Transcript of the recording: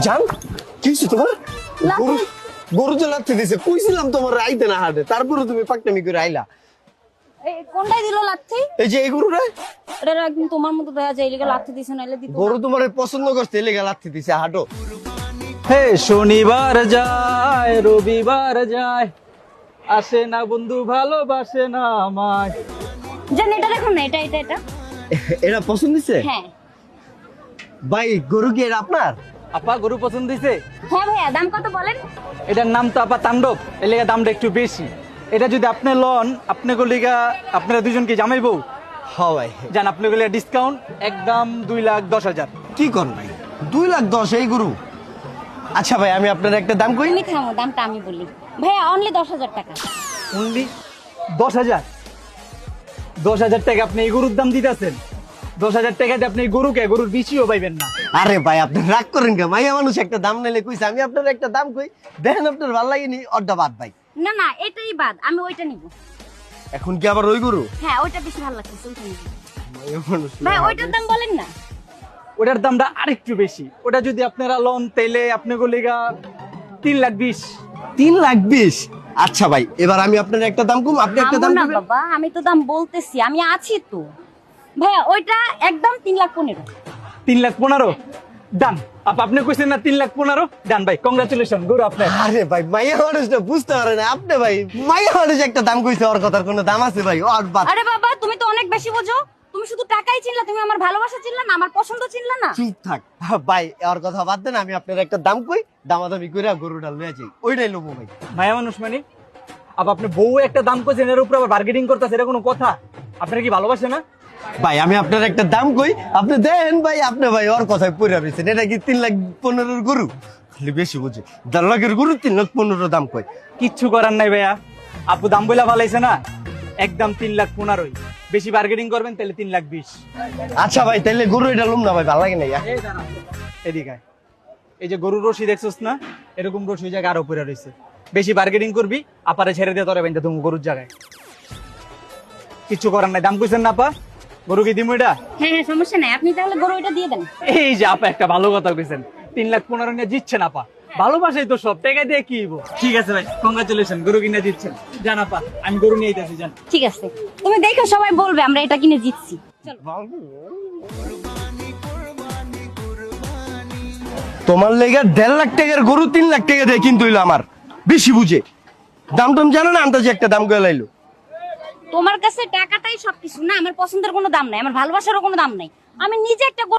জান কি হয়েছে তোমার? গরু যে লাথি দিছে, কইছিলাম তোমার আইতে না হাটে, তারপরে তুমি পাকনামি করে আইলা। কোনটাই দিল লাথি? এই যে এই গরু রে, এটা একদম তোমার মতো দেখা যায়, এলিগে লাথি দিছে নাইলে দিত না। গরু তোমার পছন্দ করতে লেগে লাথি দিছে, হাঁটো। হে শনিবার যায় রবিবার যায়, আসে না বন্ধু ভালোবাসে না আমায়। জান এটা দেখুন না, এটা এটা এটা এরা পছন্দ দিছে? হ্যাঁ ভাই গরু কি এটা আপনার? আপা গরু পছন্দ দিছে? হ্যাঁ ভাইয়া, দাম কত বলেন? এটার নাম তো আপা তাণ্ডব, এর লেগে দামটা একটু বেশি। এটা যদি আপনি লন, আপনি গলিগা আপনারা দুজন কি জামাই বউ? হ্যাঁ ভাই। জান আপনি গলিগা ডিসকাউন্ট একদম 2,10,000। কি করেন ভাই, 2,10,000 এই গরু? আচ্ছা ভাই, আমি আপনার একটা দাম কই। তুমি থামো, দামটা আমি বলি। ভাইয়া অনলি 10,000 টাকা। অনলি 10,000? 10,000 টাকা আপনি এই গরুর দাম দিতেছেন? 10,000 টাকাতে আপনি এই গরুকে গরুর বিচিও পাইবেন না। আরে ভাই আপনি রাগ করেন কে? মাইয়া মানুষ একটা দাম নিলে কইছে, আমি আপনার একটা দাম কই, দেখেন আপনার ভালো লাগেনি, অর্ধা বাদ ভাই। না না, এটাই বাদ, আমি ওইটা নিব। এখন কি আবার ওই গরু? হ্যাঁ ওইটা বেশি ভালো লাগছে, ওইটা নিব। মাইয়া মানুষ ভাই ওইটার দাম বলেন না। ওটার দামটা আরেকটু বেশি। ওটা যদি আপনারা লন তাইলে আপনি গলিগা 3,20,000। 3,20,000? আচ্ছা ভাই, এবার আমি আপনার একটা দাম কম, আপনি একটা দাম থামো না দিবেন। বাবা, আমি তো দাম বলতেছি, আমি আছি তো। ভাইয়া ওইটা একদম 3,15,000। 3,15,000 ডান। আপনি কইছেন না 3,15,000? ডান ভাই, কংগ্রাচুলেশন গরু আপনার। আরে ভাই মাইয়া মানুষটা বুঝতে পারে না আপনি ভাই, মাইয়া মানুষ একটা দাম কইছে, ওর কথার কোনো দাম আছে ভাই? ওর বাদ। আরে বাবা, তুমি তো অনেক বেশি বোঝো। তুমি শুধু টাকাই চিনলা, তুমি আমার ভালোবাসা চিনলা না, আমার পছন্দ চিনলা না। চুপ থাক ভাই, ওর কথা বাদ দেন, আমি আপনার একটা দাম কই, দামাদামি করে গরুটা লয়ে যাই, ওইটাই লবো ভাই। মায়া মানুষ মানে আপনি বউ একটা দাম কইছেন, এর উপর আবার বার্গেনিং করতেছে, এটা কোনো কথা? আপনার কি ভালোবাসে না? ভাই আমি আপনার একটা দাম কই, আপনি দেন ভাই, আপনি ভাই ওর কথায় পড়ে রয়েছেন। এটা কি 3,15,000 গরু? খালি বেশি বুঝে, 10 লাখের গরু 3,15,000 দাম কই। কিচ্ছু করার নাই ভাইয়া, আপু দাম বইলা ভালাইছে না, একদম 3,15,000। বেশি বার্গেনিং করবেন তাহলে 3,20,000। আচ্ছা ভাই, তাহলে গরু এটা লুম না ভাই, ভালো লাগে না। এদিকে আয়। এই যে গরুর রশি দেখছস না, এরকম রশি ওই জায়গায় আরো পড়ে রয়েছে। বেশি বার্গেনিং করবি, আপারে ছেড়ে দিয়ে তোরে বাইন্দা তুমি গরুর জায়গায়। কিচ্ছু করার নাই, দাম কইছেন না আপা? গরু কি দিমু এটা? হ্যাঁ হ্যাঁ, সমস্যা নাই, আপনি তাহলে গরু ওইটা দিয়ে দেন। এই যে আপা একটা ভালো কথা কইছেন, 3,15,000 নিয়ে জিতছেন আপা। ভালোবাসাই তো সব, টাকা দিয়ে কি হইব? ঠিক আছে ভাই, কংগ্রাচুলেশন, গরু কিনে জিতছেন। জান আপা, আমি গরু নিয়ে যাচ্ছি, জান। ঠিক আছে, তুমি দেখো, সবাই বলবে আমরা এটা কিনে জিতছি। তোমার লেগে 1.5 লাখ টাকার গরু 3 লাখ টাকা দিয়ে কিন্তু হইলো আমার, বেশি বুঝে। দাম টাম জানো না, আন্দাজে একটা দাম করে লাইলো। তোমার কাছে টাকাটাই সবকিছু না, আমার পছন্দের কোনো দাম নাই, আমার ভালোবাসারও কোনো দাম নাই। আমি নিজে একটা